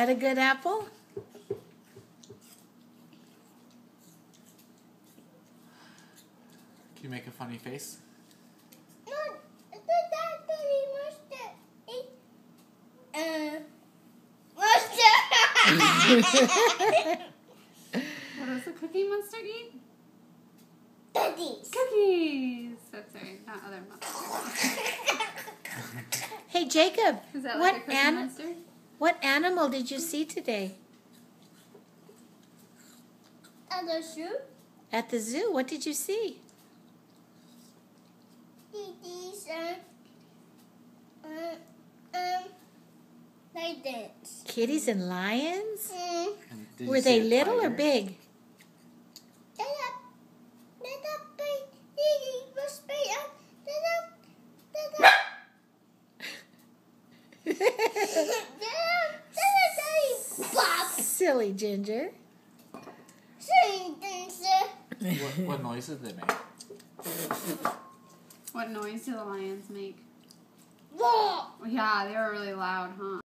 that a good apple? Can you make a funny face? No, Daddy mustard. What does the Cookie Monster eat? Cookies. Cookies. That's right, not other monsters. Hey, Jacob, Is that like a Cookie what Monster? what animal did you see today At the zoo, at the zoo? What did you see? these like this. Kitties and lions? Mm. And did you Were see they a little or tiger? big? Silly Ginger. What noise did they make? What noise do the lions make? Whoa! Yeah, they were really loud, huh?